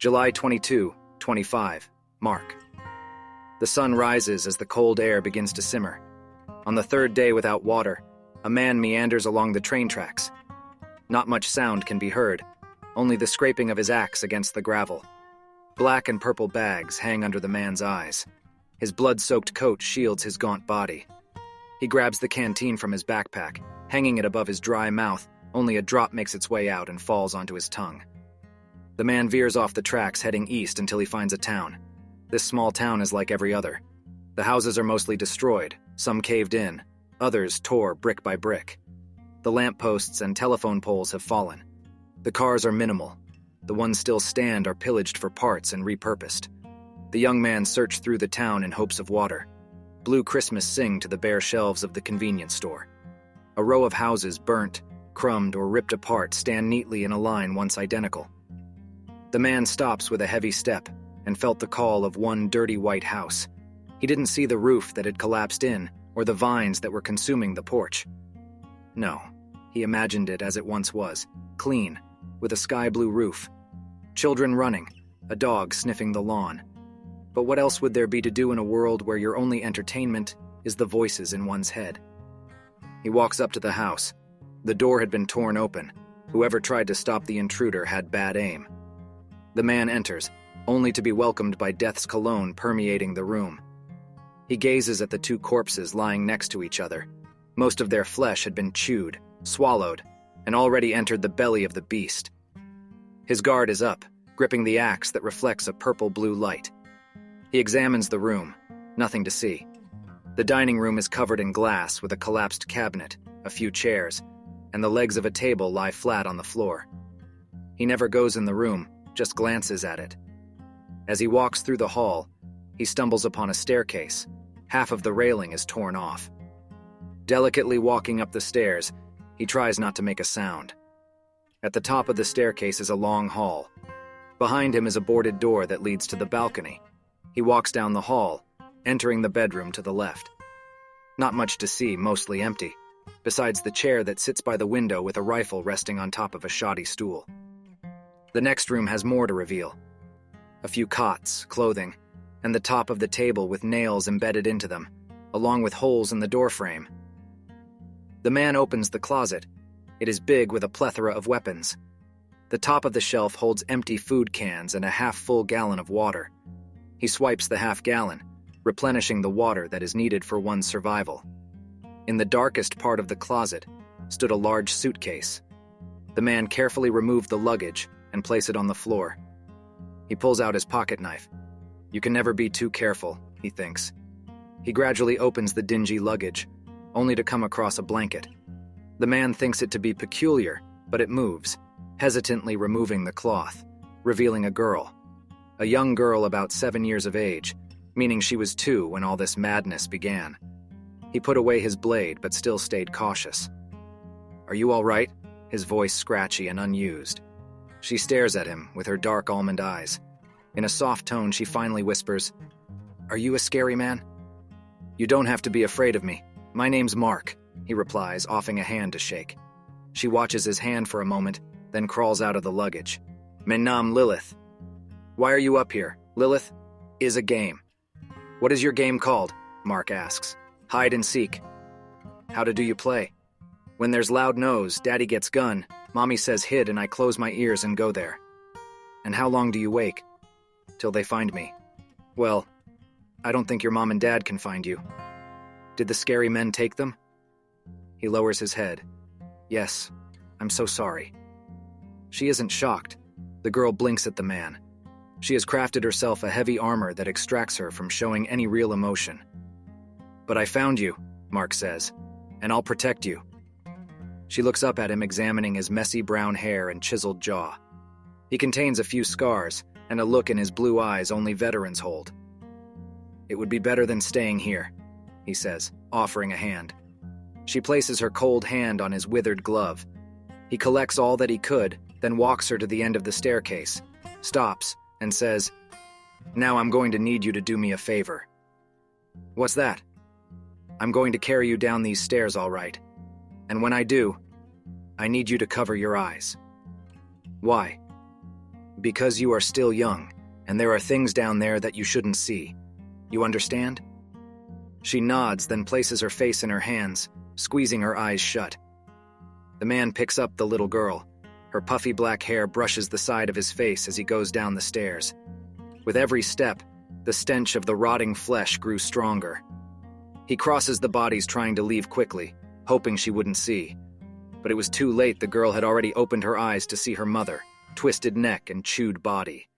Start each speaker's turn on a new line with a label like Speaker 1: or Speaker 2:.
Speaker 1: July 22, 25, Mark. The sun rises as the cold air begins to simmer. On the third day without water, a man meanders along the train tracks. Not much sound can be heard, only the scraping of his axe against the gravel. Black and purple bags hang under the man's eyes. His blood-soaked coat shields his gaunt body. He grabs the canteen from his backpack, hanging it above his dry mouth. Only a drop makes its way out and falls onto his tongue. The man veers off the tracks, heading east until he finds a town. This small town is like every other. The houses are mostly destroyed, some caved in, others tore brick by brick. The lampposts and telephone poles have fallen. The cars are minimal. The ones still stand are pillaged for parts and repurposed. The young man searched through the town in hopes of water. Blue Christmas sing to the bare shelves of the convenience store. A row of houses burnt, crumbed, or ripped apart stand neatly in a line once identical. The man stops with a heavy step and felt the call of one dirty white house. He didn't see the roof that had collapsed in or the vines that were consuming the porch. No, he imagined it as it once was, clean, with a sky-blue roof. Children running, a dog sniffing the lawn. But what else would there be to do in a world where your only entertainment is the voices in one's head? He walks up to the house. The door had been torn open. Whoever tried to stop the intruder had bad aim. The man enters, only to be welcomed by death's cologne permeating the room. He gazes at the two corpses lying next to each other. Most of their flesh had been chewed, swallowed, and already entered the belly of the beast. His guard is up, gripping the axe that reflects a purple-blue light. He examines the room. Nothing to see. The dining room is covered in glass with a collapsed cabinet, a few chairs, and the legs of a table lie flat on the floor. He never goes in the room, just glances at it. As he walks through the hall, he stumbles upon a staircase. Half of the railing is torn off. Delicately walking up the stairs, he tries not to make a sound. At the top of the staircase is a long hall. Behind him is a boarded door that leads to the balcony. He walks down the hall, entering the bedroom to the left. Not much to see, mostly empty, besides the chair that sits by the window with a rifle resting on top of a shoddy stool. The next room has more to reveal. A few cots, clothing, and the top of the table with nails embedded into them, along with holes in the doorframe. The man opens the closet. It is big with a plethora of weapons. The top of the shelf holds empty food cans and a half-full gallon of water. He swipes the half-gallon, replenishing the water that is needed for one's survival. In the darkest part of the closet stood a large suitcase. The man carefully removed the luggage and placed it on the floor. He pulls out his pocket knife. You can never be too careful, he thinks. He gradually opens the dingy luggage, only to come across a blanket. The man thinks it to be peculiar, but it moves, hesitantly removing the cloth, revealing a girl. A young girl about 7 years of age, meaning she was 2 when all this madness began. He put away his blade, but still stayed cautious. Are you all right? His voice scratchy and unused. She stares at him with her dark almond eyes. In a soft tone, she finally whispers, Are you a scary man? You don't have to be afraid of me. My name's Mark, he replies, offering a hand to shake. She watches his hand for a moment, then crawls out of the luggage. Menam Lilith. Why are you up here? Lilith is a game. What is your game called? Mark asks. Hide and seek. How do you play? When there's loud noise, Daddy gets gun, Mommy says hid, and I close my ears and go there. And how long do you wake? Till they find me. Well, I don't think your mom and dad can find you. Did the scary men take them? He lowers his head. Yes, I'm so sorry. She isn't shocked. The girl blinks at the man. She has crafted herself a heavy armor that extracts her from showing any real emotion. But I found you, Mark says, and I'll protect you. She looks up at him, examining his messy brown hair and chiseled jaw. He contains a few scars and a look in his blue eyes only veterans hold. It would be better than staying here, he says, offering a hand. She places her cold hand on his withered glove. He collects all that he could, then walks her to the end of the staircase, stops, and says, Now I'm going to need you to do me a favor. What's that? I'm going to carry you down these stairs, all right. And when I do, I need you to cover your eyes. Why? Because you are still young, and there are things down there that you shouldn't see. You understand? She nods, then places her face in her hands, squeezing her eyes shut. The man picks up the little girl. Her puffy black hair brushes the side of his face as he goes down the stairs. With every step, the stench of the rotting flesh grew stronger. He crosses the bodies, trying to leave quickly, hoping she wouldn't see. But it was too late. The girl had already opened her eyes to see her mother, twisted neck and chewed body.